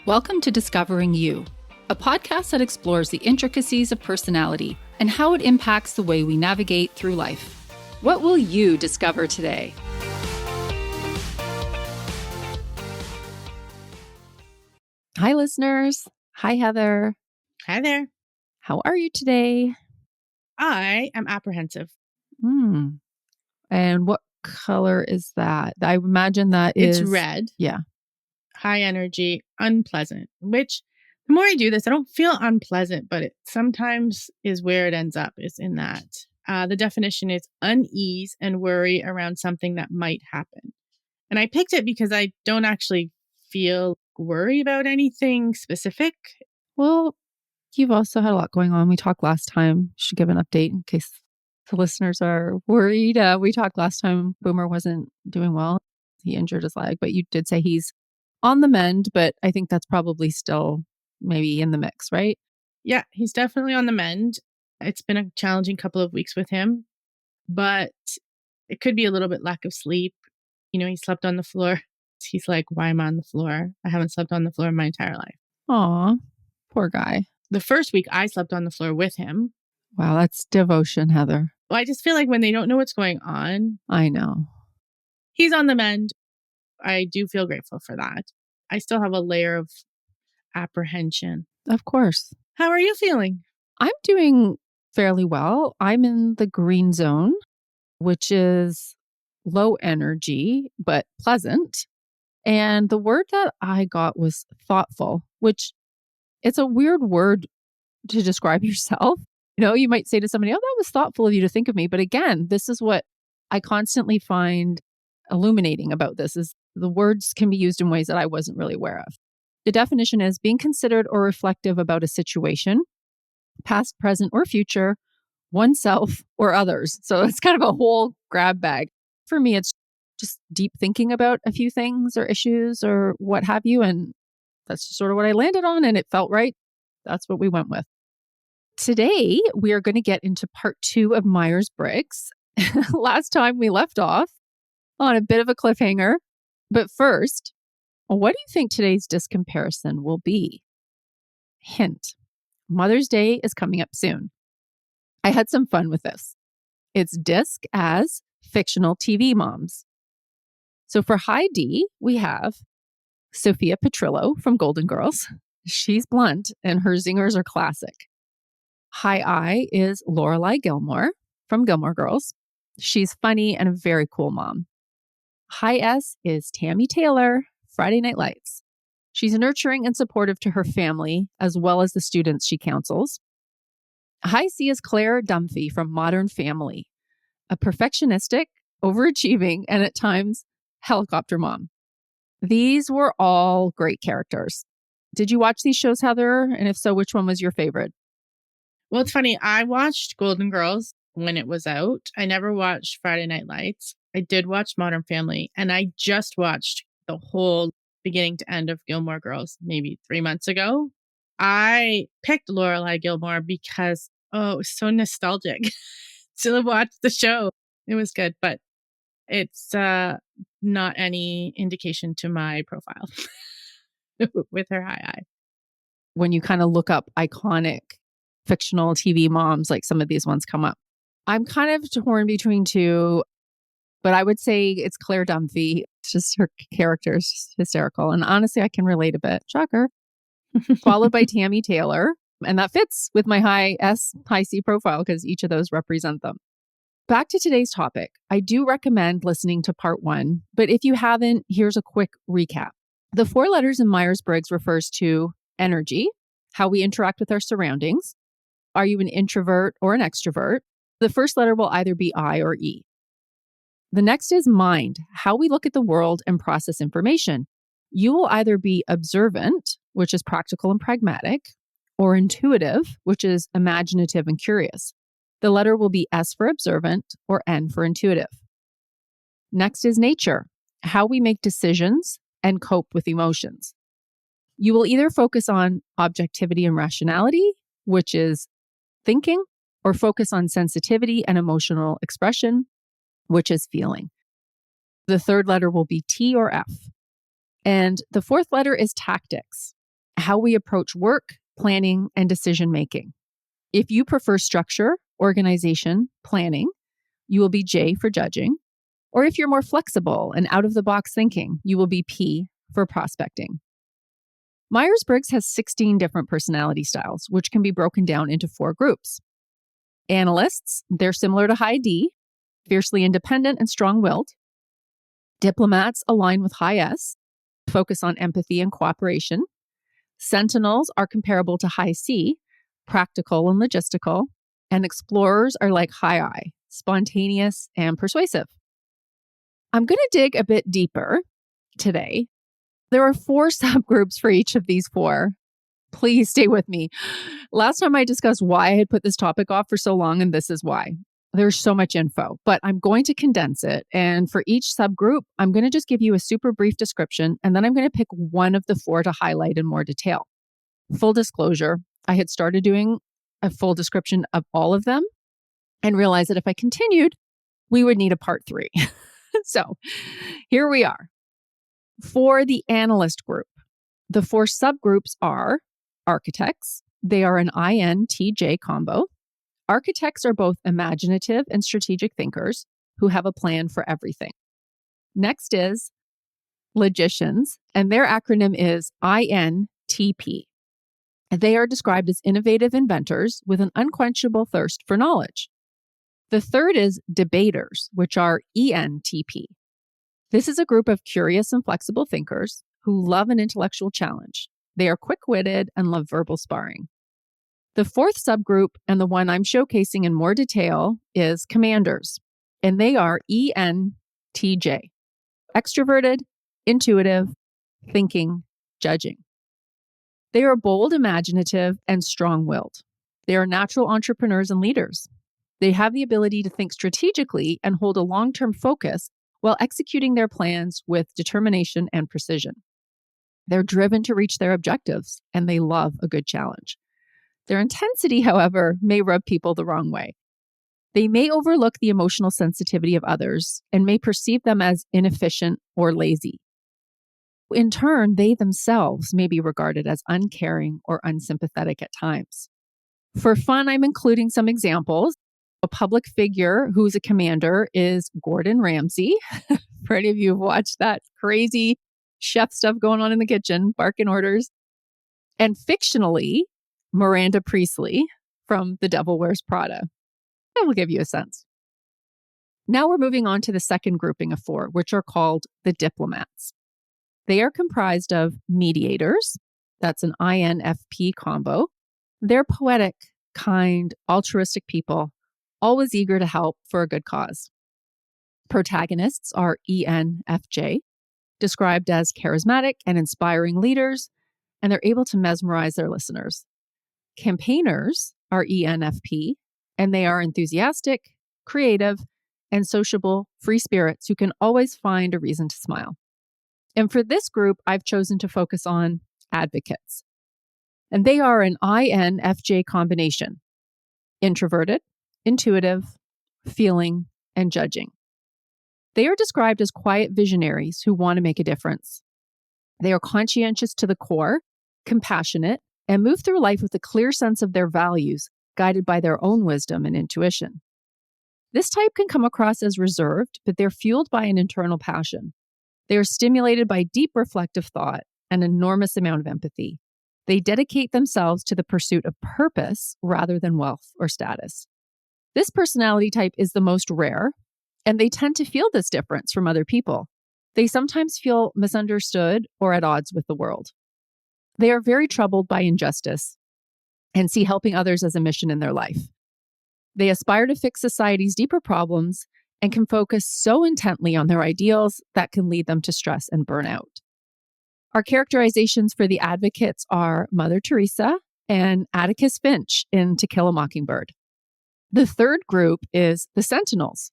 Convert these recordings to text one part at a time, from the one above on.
Welcome to Discovering You, a podcast that explores the intricacies of personality and how it impacts the way we navigate through life. What will you discover today? Hi, listeners. Hi, Heather. Hi there. How are you today? I am apprehensive. And what color is that? I imagine that It's is red. Yeah. High energy, unpleasant, which the more I do this, I don't feel unpleasant, but it sometimes is where it ends up, is in that. The definition is unease and worry around something that might happen. And I picked it because I don't actually feel worry about anything specific. Well, you've also had a lot going on. We talked last time. Should give an update in case the listeners are worried. We talked last time Boomer wasn't doing well. He injured his leg, but you did say he's on the mend, but I think that's probably still maybe in the mix, right? Yeah, he's definitely on the mend. It's been a challenging couple of weeks with him, but it could be a little bit lack of sleep. You know, he slept on the floor. He's like, why am I on the floor? I haven't slept on the floor my entire life. Aw, poor guy. The first week I slept on the floor with him. Wow, that's devotion, Heather. Well, I just feel like when they don't know what's going on, I know. he's on the mend. I do feel grateful for that. I still have a layer of apprehension. Of course. How are you feeling? I'm doing fairly well. I'm in the green zone, which is low energy, but pleasant. And the word that I got was thoughtful, which it's a weird word to describe yourself. You know, you might say to somebody, oh, that was thoughtful of you to think of me. But again, this is what I constantly find illuminating about this is the words can be used in ways that I wasn't really aware of. The definition is being considered or reflective about a situation, past, present, or future, oneself or others. So it's kind of a whole grab bag. For me, it's just deep thinking about a few things or issues or what have you. And that's just sort of what I landed on and it felt right. That's what we went with. Today, we are going to get into part 2 of Myers Briggs. Last time we left off on a bit of a cliffhanger. But first, what do you think today's disc comparison will be? Hint, Mother's Day is coming up soon. I had some fun with this. It's disc as fictional TV moms. So for high D, we have Sophia Petrillo from Golden Girls. She's blunt and her zingers are classic. High I is Lorelai Gilmore from Gilmore Girls. She's funny and a very cool mom. High S is Tammy Taylor, Friday Night Lights. She's nurturing and supportive to her family as well as the students she counsels. High C is Claire Dunphy from Modern Family, a perfectionistic, overachieving, and at times helicopter mom. These were all great characters. Did you watch these shows, Heather? And if so, which one was your favorite? Well, it's funny. I watched Golden Girls when it was out. I never watched Friday Night Lights. I did watch Modern Family, and I just watched the whole beginning to end of Gilmore Girls maybe 3 months ago. I picked Lorelai Gilmore because, it was so nostalgic to watch the show. It was good, but it's not any indication to my profile with her high I. When you kind of look up iconic fictional TV moms, like some of these ones come up. I'm kind of torn between two, but I would say it's Claire Dunphy. It's just her character is just hysterical. And honestly, I can relate a bit. Shocker. Followed by Tammy Taylor. And that fits with my high S, high C profile because each of those represent them. Back to today's topic. I do recommend listening to part 1, but if you haven't, here's a quick recap. The 4 letters in Myers Briggs refers to energy, how we interact with our surroundings. Are you an introvert or an extrovert? The first letter will either be I or E. The next is mind, how we look at the world and process information. You will either be observant, which is practical and pragmatic, or intuitive, which is imaginative and curious. The letter will be S for observant or N for intuitive. Next is nature, how we make decisions and cope with emotions. You will either focus on objectivity and rationality, which is thinking, or focus on sensitivity and emotional expression, which is feeling. The third letter will be T or F. And the fourth letter is tactics. how we approach work, planning, and decision making. If you prefer structure, organization, planning, you will be J for judging. Or if you're more flexible and out of the box thinking, you will be P for prospecting. Myers Briggs has 16 different personality styles, which can be broken down into 4 groups. Analysts, they're similar to high D, fiercely independent and strong-willed. Diplomats align with high S, focus on empathy and cooperation. Sentinels are comparable to high C, practical and logistical. And explorers are like high I, spontaneous and persuasive. I'm going to dig a bit deeper today. There are 4 subgroups for each of these 4. Please stay with me. Last time I discussed why I had put this topic off for so long, and this is why. There's so much info, but I'm going to condense it. And for each subgroup, I'm going to just give you a super brief description, and then I'm going to pick one of the 4 to highlight in more detail. Full disclosure, I had started doing a full description of all of them and realized that if I continued, we would need a part 3. So here we are. For the analyst group, the 4 subgroups are architects. They are an INTJ combo. Architects are both imaginative and strategic thinkers who have a plan for everything. Next is logicians, and their acronym is INTP. They are described as innovative inventors with an unquenchable thirst for knowledge. The third is debaters, which are ENTP. This is a group of curious and flexible thinkers who love an intellectual challenge. They are quick-witted and love verbal sparring. The 4th subgroup, and the one I'm showcasing in more detail, is commanders, and they are ENTJ. Extroverted, intuitive, thinking, judging. They are bold, imaginative, and strong-willed. They are natural entrepreneurs and leaders. They have the ability to think strategically and hold a long-term focus while executing their plans with determination and precision. They're driven to reach their objectives, and they love a good challenge. Their intensity, however, may rub people the wrong way. They may overlook the emotional sensitivity of others and may perceive them as inefficient or lazy. In turn, they themselves may be regarded as uncaring or unsympathetic at times. For fun, I'm including some examples. A public figure who's a commander is Gordon Ramsay. For any of you who've watched that crazy chef stuff going on in the kitchen, barking orders. And fictionally, Miranda Priestley from The Devil Wears Prada. That will give you a sense. Now we're moving on to the second grouping of 4, which are called the diplomats. They are comprised of mediators. That's an INFP combo. They're poetic, kind, altruistic people, always eager to help for a good cause. Protagonists are ENFJ, described as charismatic and inspiring leaders, and they're able to mesmerize their listeners. Campaigners are ENFP, and they are enthusiastic, creative, and sociable free spirits who can always find a reason to smile. And for this group, I've chosen to focus on advocates. And they are an INFJ combination: introverted, intuitive, feeling, and judging. They are described as quiet visionaries who want to make a difference. They are conscientious to the core, compassionate, and move through life with a clear sense of their values, guided by their own wisdom and intuition. This type can come across as reserved, but they're fueled by an internal passion. They are stimulated by deep reflective thought and an enormous amount of empathy. They dedicate themselves to the pursuit of purpose rather than wealth or status. This personality type is the most rare, and they tend to feel this difference from other people. They sometimes feel misunderstood or at odds with the world. They are very troubled by injustice and see helping others as a mission in their life. They aspire to fix society's deeper problems and can focus so intently on their ideals that can lead them to stress and burnout. Our characterizations for the advocates are Mother Teresa and Atticus Finch in To Kill a Mockingbird. The third group is the Sentinels.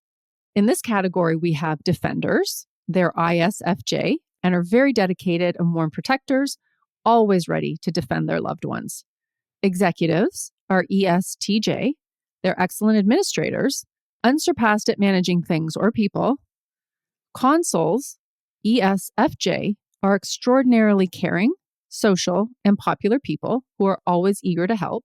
In this category, we have defenders. They're ISFJ and are very dedicated and warm protectors, always ready to defend their loved ones. Executives are ESTJ. They're excellent administrators, unsurpassed at managing things or people. Consuls, ESFJ, are extraordinarily caring, social, and popular people who are always eager to help.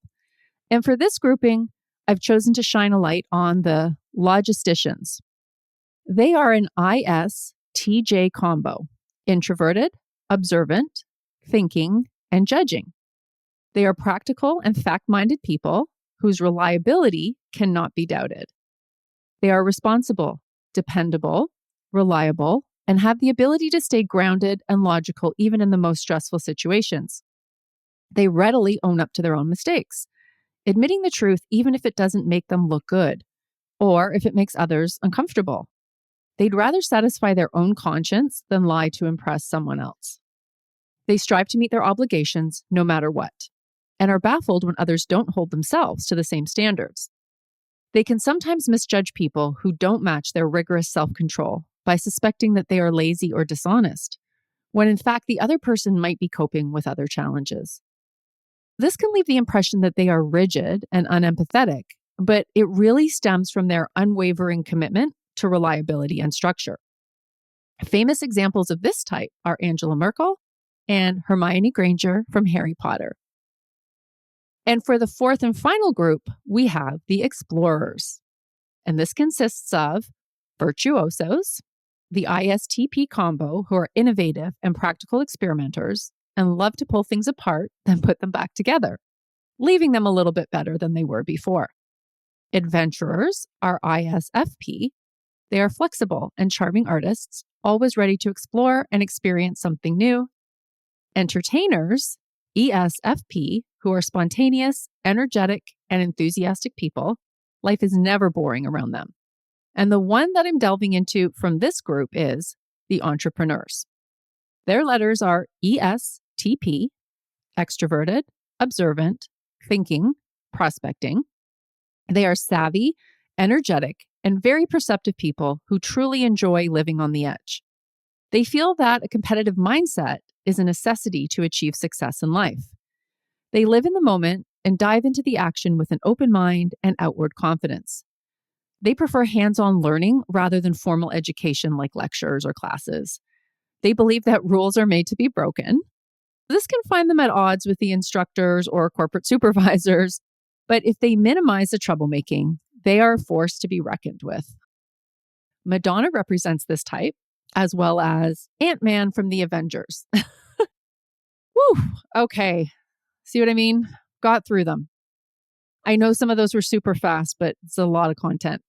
And for this grouping, I've chosen to shine a light on the Logisticians. They are an ISTJ combo: introverted, observant, thinking, and judging. They are practical and fact-minded people whose reliability cannot be doubted. They are responsible, dependable, reliable, and have the ability to stay grounded and logical even in the most stressful situations. They readily own up to their own mistakes, admitting the truth even if it doesn't make them look good or if it makes others uncomfortable. They'd rather satisfy their own conscience than lie to impress someone else. They strive to meet their obligations no matter what, and are baffled when others don't hold themselves to the same standards. They can sometimes misjudge people who don't match their rigorous self-control by suspecting that they are lazy or dishonest, when in fact the other person might be coping with other challenges. This can leave the impression that they are rigid and unempathetic, but it really stems from their unwavering commitment to reliability and structure. Famous examples of this type are Angela Merkel and Hermione Granger from Harry Potter. And for the fourth and final group, we have the explorers. And this consists of virtuosos, the ISTP combo, who are innovative and practical experimenters and love to pull things apart, then put them back together, leaving them a little bit better than they were before. Adventurers are ISFP. They are flexible and charming artists, always ready to explore and experience something new. Entertainers, ESFP, who are spontaneous, energetic, and enthusiastic people. Life is never boring around them. And the one that I'm delving into from this group is the entrepreneurs. Their letters are ESTP, extroverted, observant, thinking, prospecting. They are savvy, energetic, and very perceptive people who truly enjoy living on the edge. They feel that a competitive mindset is a necessity to achieve success in life. They live in the moment and dive into the action with an open mind and outward confidence. They prefer hands-on learning rather than formal education like lectures or classes. They believe that rules are made to be broken. This can find them at odds with the instructors or corporate supervisors, but if they minimize the troublemaking, they are a force to be reckoned with. Madonna represents this type, as well as Ant-Man from the Avengers. Whew, okay. See what I mean? Got through them. I know some of those were super fast, but it's a lot of content.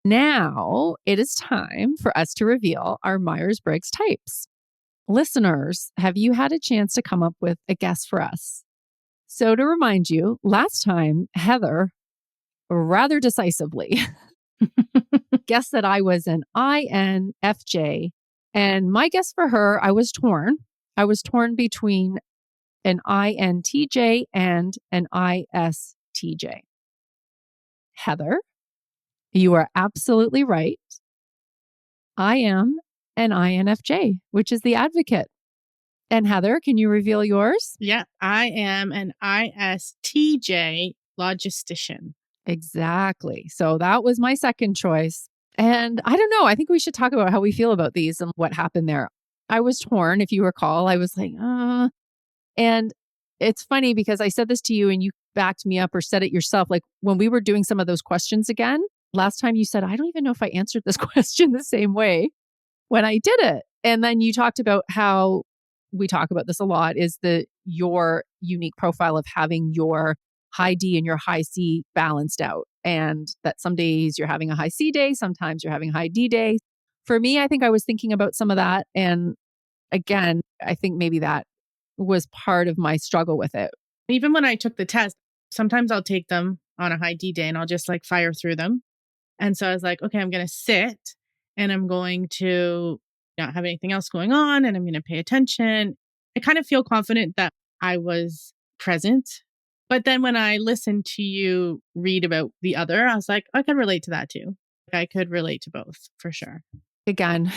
Now it is time for us to reveal our Myers Briggs types. Listeners, have you had a chance to come up with a guess for us? So to remind you, last time, Heather rather decisively guessed that I was an INFJ. And my guess for her, I was torn. I was torn between an INTJ and an ISTJ. Heather, you are absolutely right. I am an INFJ, which is the advocate. And Heather, can you reveal yours? Yeah, I am an ISTJ logistician. Exactly. So that was my second choice. And I don't know, I think we should talk about how we feel about these and what happened there. I was torn, if you recall. I was like, And it's funny because I said this to you and you backed me up or said it yourself. Like when we were doing some of those questions again, last time you said, I don't even know if I answered this question the same way when I did it. And then you talked about how we talk about this a lot is your unique profile of having your high D and your high C balanced out. And that some days you're having a high C day, sometimes you're having a high D day. For me, I think I was thinking about some of that. And again, I think maybe that was part of my struggle with it. Even when I took the test, sometimes I'll take them on a high D day and I'll just like fire through them. And so I was like, okay, I'm going to sit and I'm going to not have anything else going on and I'm going to pay attention. I kind of feel confident that I was present. But then when I listened to you read about the other, I was like, I can relate to that too. I could relate to both for sure. Again,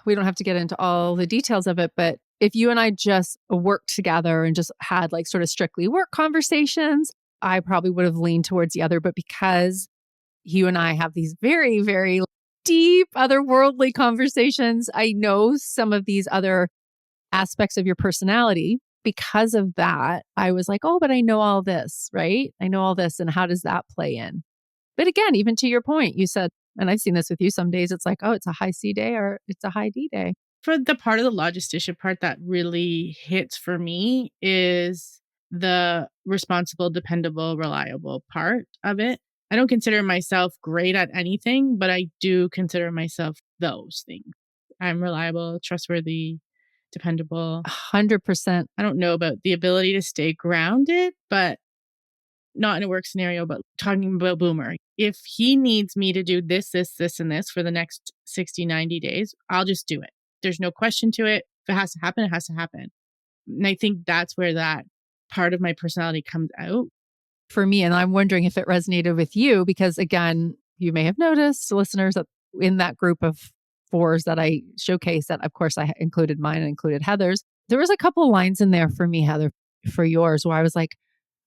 we don't have to get into all the details of it, but if you and I just worked together and just had like sort of strictly work conversations, I probably would have leaned towards the other. But because you and I have these very, very deep, otherworldly conversations, I know some of these other aspects of your personality because of that, I was like, oh, but I know all this, right? I know all this. And how does that play in? But again, even to your point, you said, and I've seen this with you some days, it's like, oh, it's a high C day or it's a high D day. For the part of the logistician part that really hits for me is the responsible, dependable, reliable part of it. I don't consider myself great at anything, but I do consider myself those things. I'm reliable, trustworthy, dependable. 100%. I don't know about the ability to stay grounded, but not in a work scenario, but talking about Boomer. If he needs me to do this, this, this, and this for the next 60, 90 days, I'll just do it. There's no question to it. If it has to happen, it has to happen. And I think that's where that part of my personality comes out. For me, and I'm wondering if it resonated with you, because again, you may have noticed, listeners, that in that group of fours that I showcased, that of course I included mine and included Heather's, there was a couple of lines in there for me, Heather, for yours, where I was like,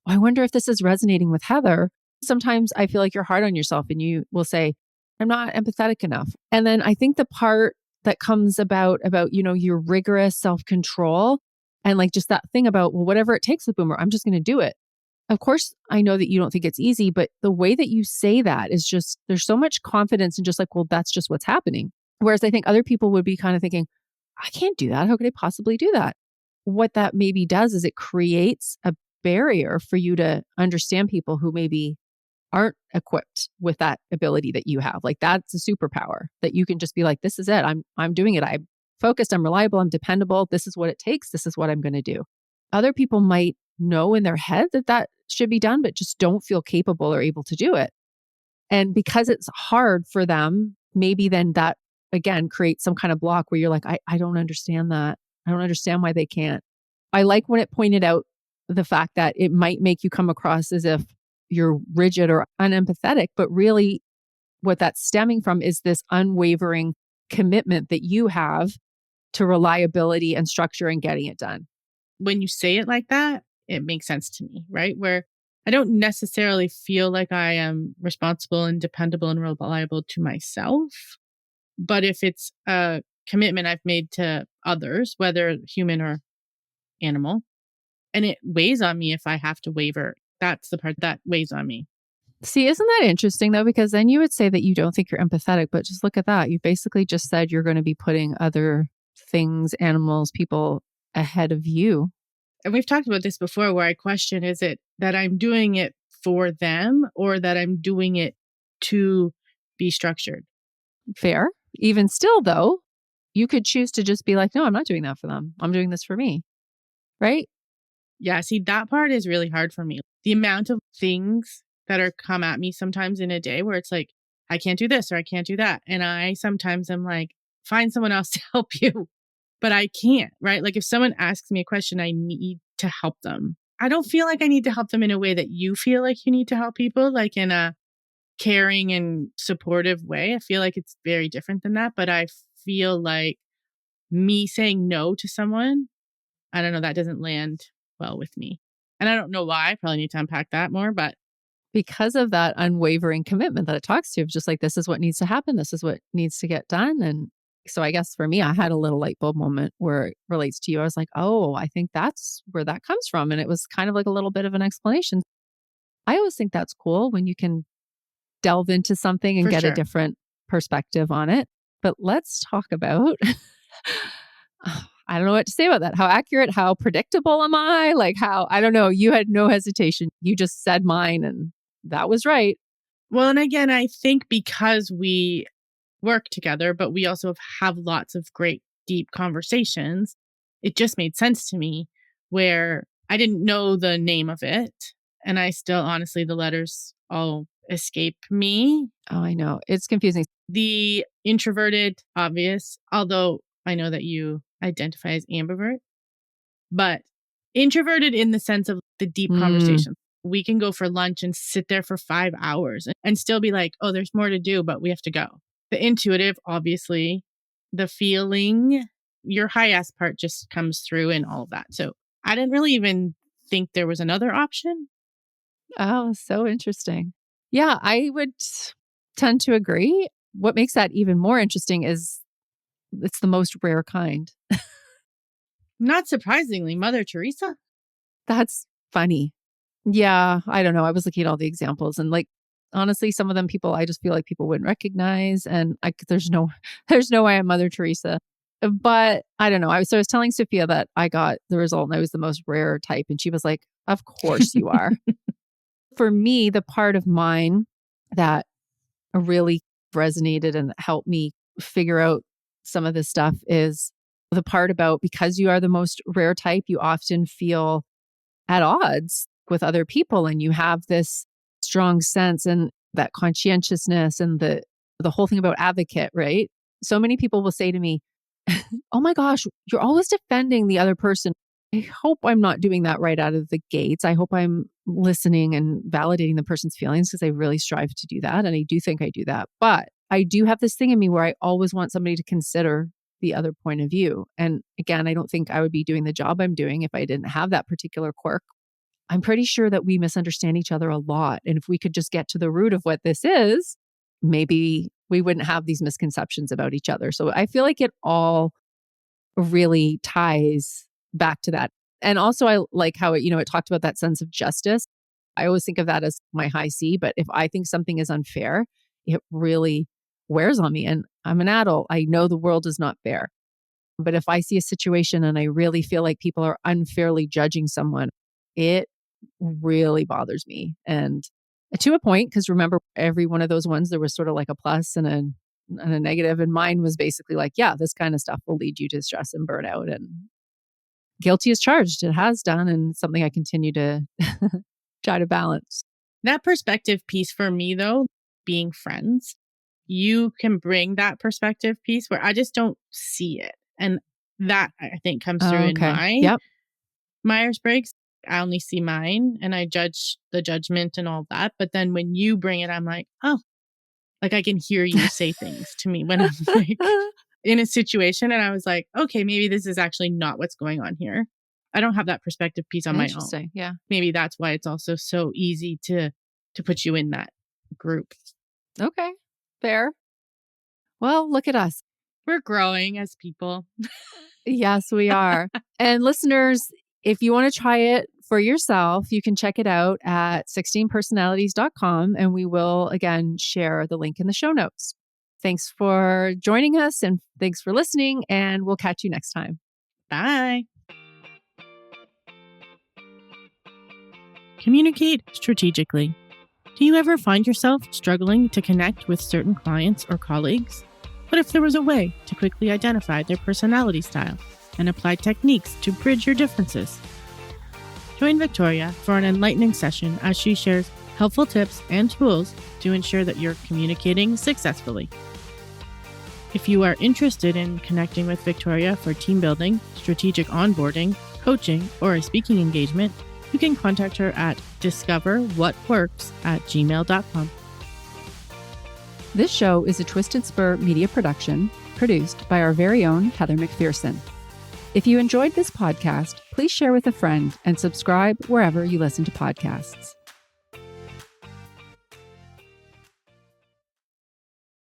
I wonder if this is resonating with Heather. Sometimes I feel like you're hard on yourself and you will say, I'm not empathetic enough. And then I think the part that comes about, your rigorous self-control and like just that thing about, well, whatever it takes with Boomer, I'm just going to do it. Of course, I know that you don't think it's easy, but the way that you say that is just, there's so much confidence and just like, well, that's just what's happening. Whereas I think other people would be kind of thinking, I can't do that. How could I possibly do that? What that maybe does is it creates a barrier for you to understand people who maybe aren't equipped with that ability that you have. Like that's a superpower that you can just be like, this is it. I'm doing it. I'm focused. I'm reliable. I'm dependable. This is what it takes. This is what I'm going to do. Other people might know in their head that that should be done, but just don't feel capable or able to do it. And because it's hard for them, maybe then that again creates some kind of block where you're like, I don't understand that. I don't understand why they can't. I like when it pointed out the fact that it might make you come across as if you're rigid or unempathetic, but really what that's stemming from is this unwavering commitment that you have to reliability and structure and getting it done. When you say it like that, it makes sense to me, right? Where I don't necessarily feel like I am responsible and dependable and reliable to myself. But if it's a commitment I've made to others, whether human or animal, and it weighs on me if I have to waver, that's the part that weighs on me. See, isn't that interesting though? Because then you would say that you don't think you're empathetic, but just look at that. You basically just said you're going to be putting other things, animals, people ahead of you. And we've talked about this before where I question, is it that I'm doing it for them or that I'm doing it to be structured? Fair. Even still, though, you could choose to just be like, no, I'm not doing that for them. I'm doing this for me. Right? Yeah, see, that part is really hard for me. The amount of things that are come at me sometimes in a day where it's like, I can't do this or I can't do that. And I sometimes am like, find someone else to help you, but I can't, right? Like if someone asks me a question, I need to help them. I don't feel like I need to help them in a way that you feel like you need to help people, like in a caring and supportive way. I feel like it's very different than that, but I feel like me saying no to someone, I don't know, that doesn't land well with me. And I don't know why. I probably need to unpack that more, but because of that unwavering commitment that it talks to, of just like, this is what needs to happen. This is what needs to get done. And so I guess for me, I had a little light bulb moment where it relates to you. I was like, oh, I think that's where that comes from. And it was kind of like a little bit of an explanation. I always think that's cool when you can delve into something and for get a sure. different perspective on it. But let's talk about I don't know what to say about that. How accurate, how predictable am I? Like how, I don't know, you had no hesitation. You just said mine and that was right. Well, and again, I think because we work together, but we also have lots of great, deep conversations, it just made sense to me where I didn't know the name of it. And I still, honestly, the letters all escape me. Oh, I know. It's confusing. The introverted, obvious, although I know that you identify as ambivert, but introverted in the sense of the deep conversation. We can go for lunch and sit there for 5 hours and still be like, oh, there's more to do, but we have to go. The intuitive, obviously, the feeling, your high S part just comes through in all of that. So I didn't really even think there was another option. Oh, so interesting. Yeah, I would tend to agree. What makes that even more interesting is it's the most rare kind. Not surprisingly, Mother Teresa. That's funny. Yeah, I don't know. I was looking at all the examples and like honestly, some of them people I just feel like people wouldn't recognize and there's no there's no way I'm Mother Teresa. But I don't know. I was telling Sophia that I got the result and I was the most rare type and she was like, "Of course you are." For me, the part of mine that really resonated and helped me figure out some of this stuff is the part about because you are the most rare type, you often feel at odds with other people and you have this strong sense and that conscientiousness and the whole thing about advocate, right? So many people will say to me, "Oh my gosh, you're always defending the other person." I hope I'm not doing that right out of the gates. I hope I'm listening and validating the person's feelings because I really strive to do that. And I do think I do that. But I do have this thing in me where I always want somebody to consider the other point of view. And again, I don't think I would be doing the job I'm doing if I didn't have that particular quirk. I'm pretty sure that we misunderstand each other a lot. And if we could just get to the root of what this is, maybe we wouldn't have these misconceptions about each other. So I feel like it all really ties back to that. And also I like how it talked about that sense of justice. I always think of that as my high C, but if I think something is unfair, it really wears on me. And I'm an adult. I know the world is not fair. But if I see a situation and I really feel like people are unfairly judging someone, it really bothers me. And to a point, because remember, every one of those ones, there was sort of like a plus and a negative. And mine was basically like, yeah, this kind of stuff will lead you to stress and burnout. And guilty as charged. It has done. And it's something I continue to try to balance. That perspective piece for me, though, being friends, you can bring that perspective piece where I just don't see it. And that I think comes through in my Yep. Myers Briggs. I only see mine and I judge the judgment and all that. But then when you bring it, I'm like, oh, like I can hear you say things to me when I'm like in a situation. And I was like, okay, maybe this is actually not what's going on here. I don't have that perspective piece on my own. Interesting. Yeah. Maybe that's why it's also so easy to put you in that group. Okay. Fair. Well, look at us. We're growing as people. Yes, we are. And listeners, if you want to try it for yourself, you can check it out at 16personalities.com and we will again share the link in the show notes. Thanks for joining us and thanks for listening, and we'll catch you next time. Bye. Communicate strategically. Do you ever find yourself struggling to connect with certain clients or colleagues? What if there was a way to quickly identify their personality style and apply techniques to bridge your differences? Join Victoria for an enlightening session as she shares helpful tips and tools to ensure that you're communicating successfully. If you are interested in connecting with Victoria for team building, strategic onboarding, coaching, or a speaking engagement, you can contact her at discoverwhatworks@gmail.com. This show is a Twisted Spur media production produced by our very own Heather McPherson. If you enjoyed this podcast, please share with a friend and subscribe wherever you listen to podcasts.